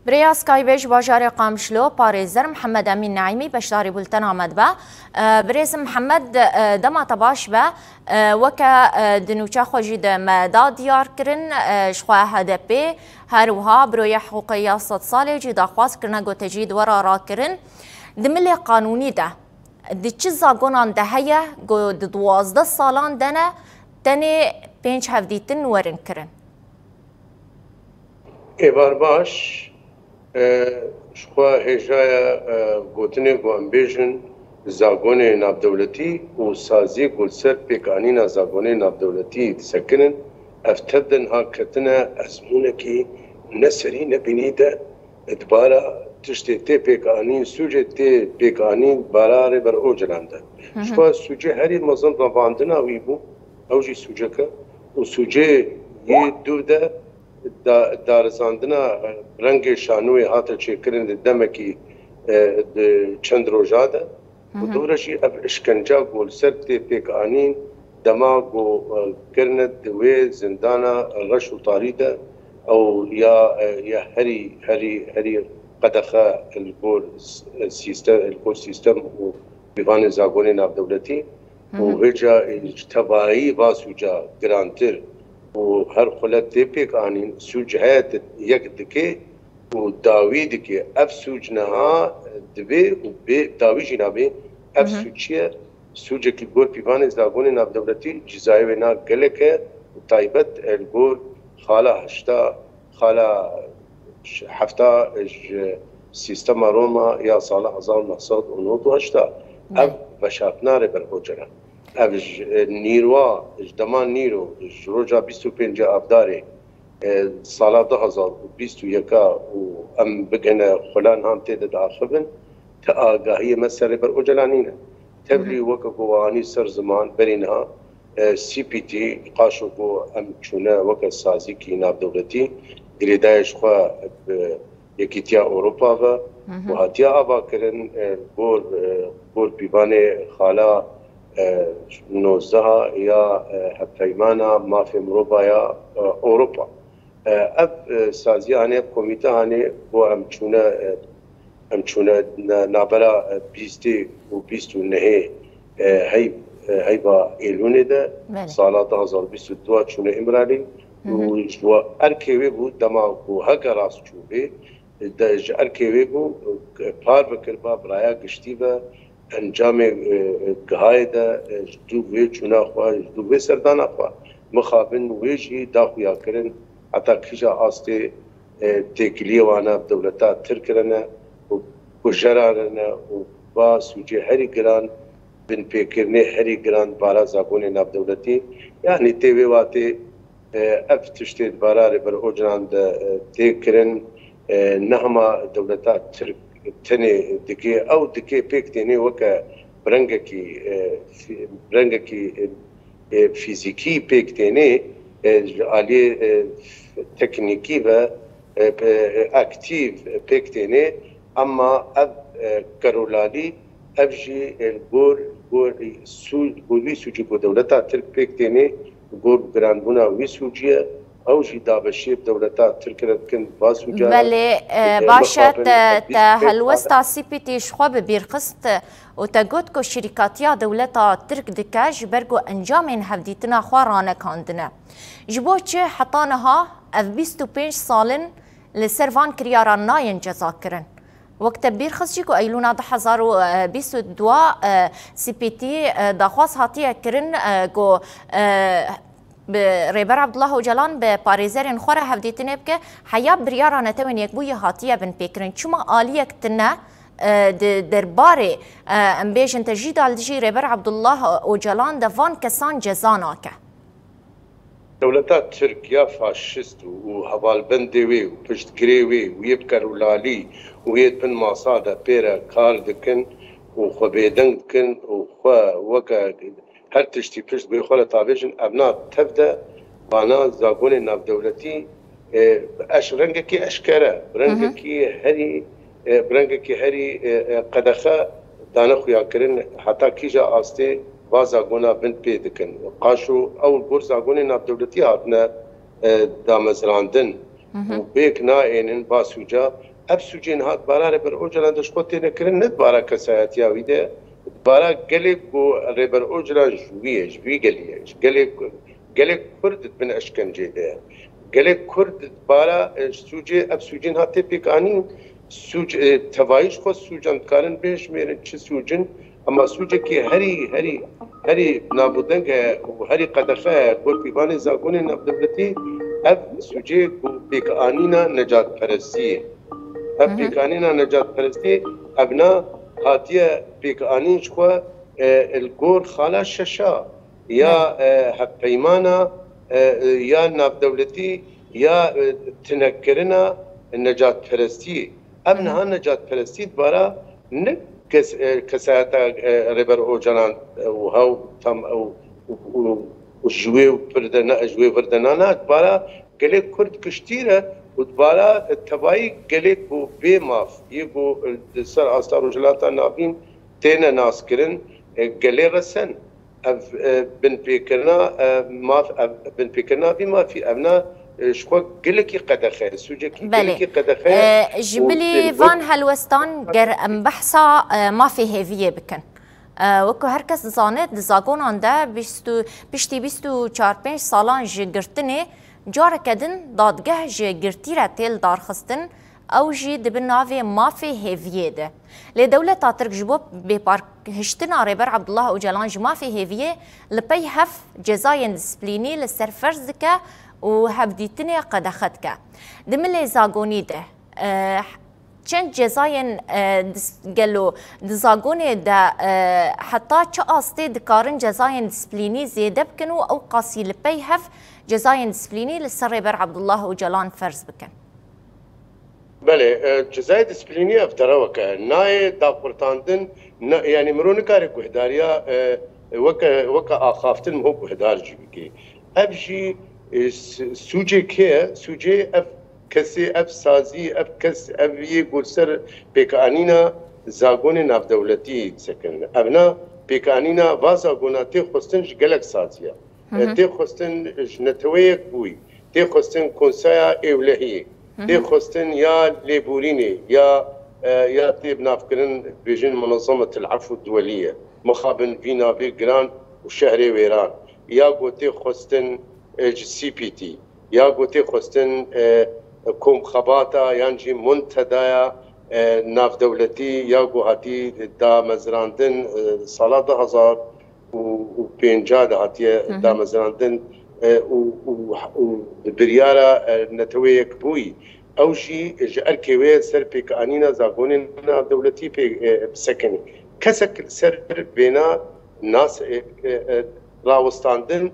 بریا سکایبیج باجار قامشلو پارێزەر محمد امین نعیمی بەشداری بولتن آمد بە برێز محمد دەما تەباش بە وەکە دنوچە خۆشی دەمەدا دیارکردن شخوا هەدەپێ هەروها برۆیە حقوقی سەد ساڵێکی داخوازکردنە گۆتەجی دووەرە ڕاکردن دملێ قانونی ده دی چ زاگۆنان ده هەیە گۆ di 12 ساڵان دەنە tenê 5 hevdîtin werin kirin. Êvar baş xwe hêjaya gotinê ku em bêjin zagonê navdewletî û sazî gulser pêkanîna zagonê navdewletî disekinin ev tevdin ha ketine ezmûnekî ne serî ne bînî de dibara tiştê tê pêkanî sûcê tê pêkanî bararê ber ocelan de. Xwe sûcê herî mezin ravandina wî bû ew jî sûceke û sûcê yê dû de darizandina rengê şanûyê hate çêkirin di demekî çend roja de û dûre jî ev işkenca golser tê pêkanîn dema got kirine di wê zindana reş û tarî de ew ya herî qedexe li gor sîstem û pîvanê zagonê navdewletî û hêja tevahî va sûca girantir û her xulet tê pêkanîn sûc heye yek dike û dawî dike ev sûc niha dibe û bê dawî jî nabe ev sûc çi ye sûcekî gor pîvanê zagonê navdewletî cîzayê wê na gelek e û taybet li gor xala hefta ji sîstema Roma ya sala 1998 ev veşartnarê ber ocelan ev nîrwa ji dema nîro ji roja 25 avdarê sala 2021 û em bigene xulan han tê de diaxivin te agahiyê me serê ber ocelanîne tevlî weke gowanî ser ziman berî niha CPT qaşo ku em çûne weke sazîkî navdewletî girêdayê ji xwe bi Yekîtiya Ewropa ve û hatiye avakirin gor pîvanê xala 19 ya hevpeymana mafê mirova ya Ewropa ev saziye hanê ev komîte hanê bo em çûne navbera 20 û 29 heyva Êlûnê de sala 2022 çûne İmralî û ji erkê wê bû dema ku heke rastçûbê ji erkê wê bû par bikir ba biraya giştî ve encamê gihayê de ji dû wê çûna xwe ji dû wê serdana xwe mixabin wê jî daxuya kirin heta kîja astê têkiliyê wan e dewleta tir kirine û kujerane û ba sûcê herî giran bin pêkirinê herî giran bara zagonê navdewletî yanî tê wê watê ev tiştê bararê ber ocelan de tê kirin ne hema dewleta tir tenê dike ew dike pêk têne weke rengekî fîzîkî pêk têne ji aliyê teknîkî ve aktîv pêk têne ama ev kerolalî ev jî gor wî sûcî ku dewleta Tirk pêk têne gor giranbûna wî sûciye ew jî dabeşiyê dewleta Tirkê dikin va sûca belê baş e te helwesta CPT ji xwe bi bîrxist û te got ku şîrkatiya dewleta Tirk dike ji ber ku encamên hevdîtina xwe ranekandine ji bo çi heta niha ev 25 salin li ser van kiryaran nayên cezakirin wek te bîrxist jî ku Eylûna 2022 CPT daxwaz hatiye kirin ku rêber Abdullah Öcalan bi parêzerên xwe re hevdîtinê bike heya biryara netewên yekbûyî hatiye bin pêkirin çima aliyek tune derbarê em bêjin te jî dal dijî rêber Abdullah Öcalan de van kesan ceza nake. Dewleta Tirk ya faşîst û hevalbendê wê û piştgirê wê û yê kerolalî û yê bin masa de pêre kar dikin û xwe bêdeng dikin û xwe weke her tiştî pişt bê xwe le tavêjin ev na tev de bana zagonê navdewletî rengekî eşkere rengekî herî qedexe dane xuyakirin heta kîja astê va zagona bin pê dikin qaşo ew gor zagonê navdewletî hatine damezrandin وبيك نائن باسوجا ابسوجين هات بارا ربر اوجلا دشقوتي نكرن ند بارا كسايات يا ويدا بارا قلق ربر اوجلا جويج بي قلق كرد من اشكنجي ده قلق كرد بارا سوجي ابسوجين هات بيك اني سوج توايش خو سوجن كارن بيش ميرن چ سوجن اما سوجه کی هری نابودن که و هری قدخه گل پیوان زاگون نبدبتی اب سوجه بیک آنینا نجات پرستی اب بیک آنینا نجات پرستی ابنا هاتیه بیک آنینش خو الگور خالا ششا یا حق پیمانا یا نبدولتی یا تنکرنا نجات پرستی ابنها نجات پرستی بارا نه كساتا ريبر اوجلان وهو تم او وجوي وبردنانات بارا قليك كرد كشتيره ودبارا التباي قليك بو بيماف يقو السر اصلا رجلاتا نابين تينا ناس كرن قلي غسن بن بيكرنا ما بن بيكرنا بما في ابنا شخوا قلكي قدخه سوجكي قلكي قدخه جبلي فان هلوستان گر بحثا ما في هيفيه بكن وكو هركس زانت زاگون انده بشتي 24 سالان جگرتني جار كدن دادگه جگرتي تيل دارخستن او جي دبناوي ما في هيفيه ده لدولة ترك جبوب ببارك هشتنا ريبر عبد الله اوجلان ما في هيفيه لبي هف جزاين ديسبليني للسرفرزكه وهبديتني قد أخذك دملي زاغوني ده چند جزاين قالوا دزاغوني ده حتى چه آسته دكارن جزاين دسبليني زيادة بكنو أو قاسي لبيهف جزاين دسبليني للسريبر عبد الله وجلان فرز بكن بله جزاي دسبليني افتراوك ناي داقورتاندن يعني مرونكاري كوهداريا وكا آخافتن مهو كوهدار جيبكي أبجي سوجي كيه سوجي اف كسي اف سازي اف كس اف يقول سر بيكانينا زاغون ناف دولتي سكن ابنا بيكانينا وازاغونا تي خستنج گلك سازيا تي خستن جنتويك بوي تي خستن كونسايا اولهي تي خستن يا ليبوريني يا تي بنافكرن بيجن منظمه العفو الدوليه مخابن فينا بيجران وشهري ويران يا قوتي خستن سي بي تي یا گوتی خواستن کم خباتا یعنی منتدایا ناف دولتی یا گوهاتی دا مزراندن سال 2050 دهاتی دا مزراندن و بریارا نتویک بوی اوشی جار کیوی سر پیک آنینا زاگون ناف دولتی پیک سکنی کسک سر بینا ناس راوستاندن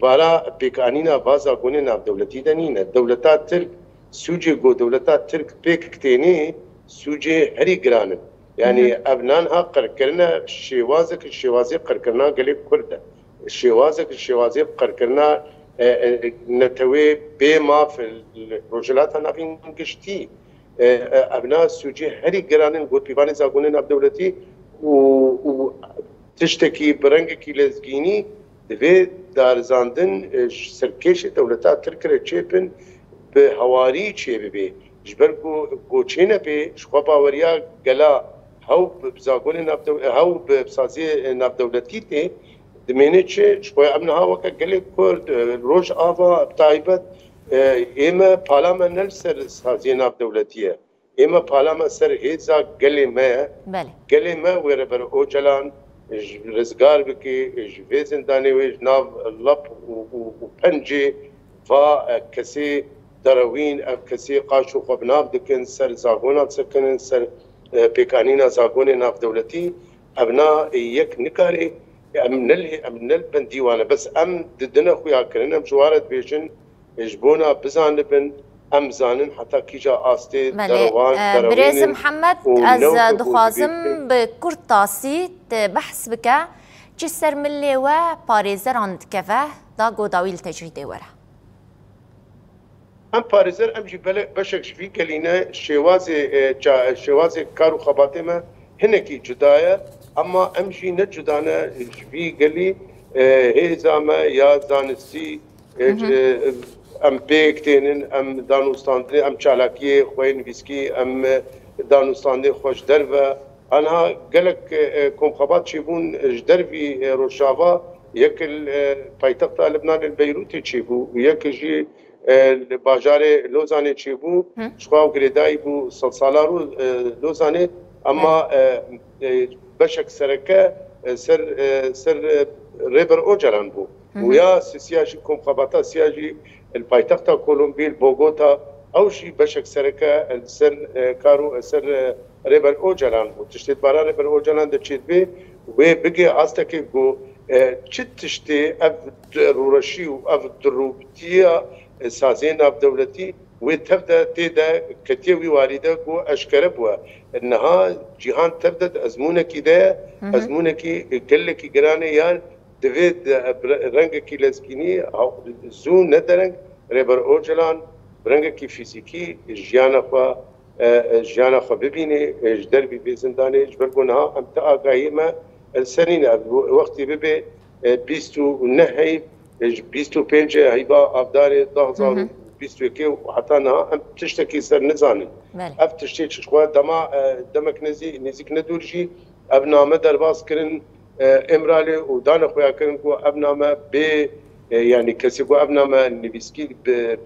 بارا بيكانينا بازا قونينا دولتي دنينا دولتات ترك سوجي قو دولتات ترك بيك كتيني سوجي هري قرانن يعني ابنانها قركرنا الشوازي قركرنا قليب كرده الشوازي قركرنا نتوي بما في الرجلات انا في قشتي ابناء سوجي هري قرانن قوت بيباني زاقونينا بدولتي وتشتكي برنجكي لزقيني دفي دارزاندن سرکش دولتات ترکره چیپن به هواری چی بی جبر کو چینه به شخوا باوریا گلا هاو بزاگون نبدو هاو بسازی نبدولتی تی دمینه چه شخوا ابنها وکا گلی کرد روش آوا تایبت ایمه پارلمان نل سر سازی نبدولتیه ایمه پارلمان سر هیزا گلی ما ویره بر اوجلان رزگار بکی جوی زندانی وی جناب لب و پنجی و کسی دروین او کسی قاشو خوب ناب دکن سر زاگونا سکنن سر پیکانینا زاگون ناف دولتی ابنا یک نکاری امنل بندیوانه بس ام ددنا خویا کرن ام جوارت بیشن اجبونا بزان لبن ام زانن حتى كيجا آستي دروان بريز محمد از دخوازم بكرتاسي بحث بك جسر ملي و باريزر عند كفاه دا قوداويل تجريدي ورا ام باريزر ام جي بشك شفي كلينا شوازي كارو خباتما هنكي جدايا اما ام جي نجدانا شفي قلي هي زاما يا زانسي ام بيكتين ام دانوستاندي ام تشالاكي خوين فيسكي ام دانوستاندي خوش درفا انا قالك كومخابات شيبون جدرفي روشافا يكل بايتخت لبنان البيروتي تشيبو ويكل باجار لوزاني تشيبو شخوا وغريداي بو صلصالارو لوزاني اما بشك سركه سر ريبر اوجلان بو ويا سياجي كومخاباتا سياجي البايتخت كولومبي بوغوتا او شي بشك سركه سر كارو سر ريبر اوجلان بو تشتيت بارا ريبر اوجلان دتشيت بي وبقي استكي بو تشتي اف رورشي واف دروبتيا سازين اف دولتي وتبدا تيدا كتيوي والده كو اشكر بوا انها جهان تبدا ازمونك ده ازمونك قلك جراني يعني دفيد رنگك لسكيني او زو ندرنگ ريبر اوجلان رنگك فيزيكي جيانا خو ببيني دربي بزنداني جبرقونها ام تاغايما السنين وقت ببي بيستو نهي بيستو بينجا هيبا افداري ضغزار بيستو كي وحتى انها ام تشتكي سر نزاني اف تشتكي شخوا دمك نزيك ندورجي ابنامه درباس كرن امرالي ودانا خويا كرن كو ابنامه ب يعني كسي كو ابنامه نبيسكي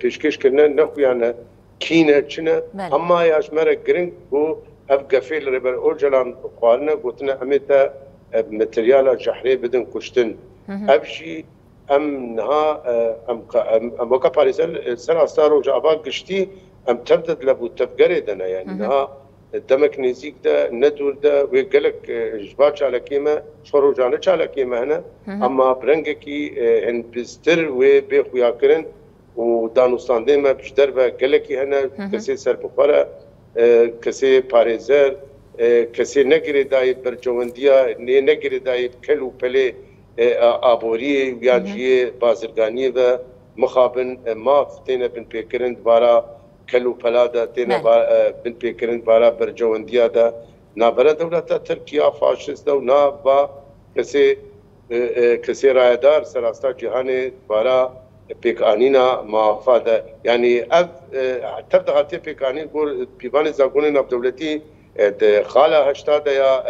بيشكش كرنا نخويانا كينا تشنا اما ياش مرا جرين كو اف قفيل ريبر اورجلان قوارنا قلتنا اميتا ماتريالا جحري بدن كشتن ابشي ام نها ام وكا باريزل سنه ستارو جابا قشتي ام تبدد لبو تفقري دنا يعني نها دمك نزيك ده ندور ده ويقلك جبات على كيما شورو جانا على كيما هنا اما برنجكي ان بستر وبيخويا كرن ودانوستان ديما بجدر قلكي هنا كسي سر بخارا كسي باريزر كسي نگري داي برجونديا نگري داي كلو بلي ابوري وياجي بازرگاني و مخابن ما فتينا بن بيكرن دوارا كلو بلادا تينا بن بيكرن دوارا برجونديا دا نابرا دولتا تركيا فاشيست دو نابا كسي رايدار سراستا جهاني دوارا بيكانينا ما فادا يعني تبدا هاتي بيكاني بور بيبان زاغوني ناب دولتي خاله هشتا يا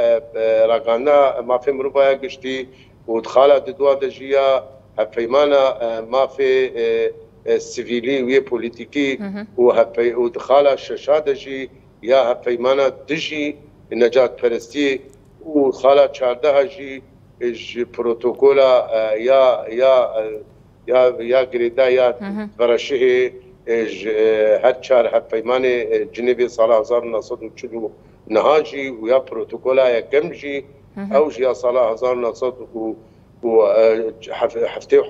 راغانا ما في مربايا قشتي ودخاله ددوا دجيا هفيمانا ما في سيفيلي وي بوليتيكي ودخاله ششادجي يا هفيمانا دجي النجاة فرستي وخاله شارده جي بروتوكولا يا غريدا يا برشه هر پیمانه جنبی سال 1940 نهاجی و یا پروتوکولا یا گمجی او یا سال 1900 و هفته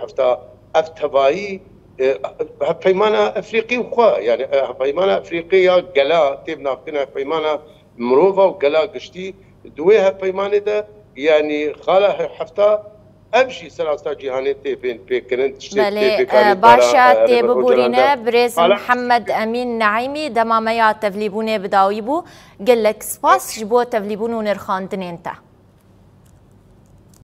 افتبایی پیمانه افریقی خوا يعني پیمانه افریقیا گلا تیب نافتنا پیمانه مروفا و گلا گشتی دوی پیمانه ده يعني خاله هفته امشي سلاستا جهاني تيبين بيكرن باشا تيبورينا بريز محمد امين نعيمي دماميا تفليبوني بداويبو قال لك سباس جبو تفليبونو نرخاندن انت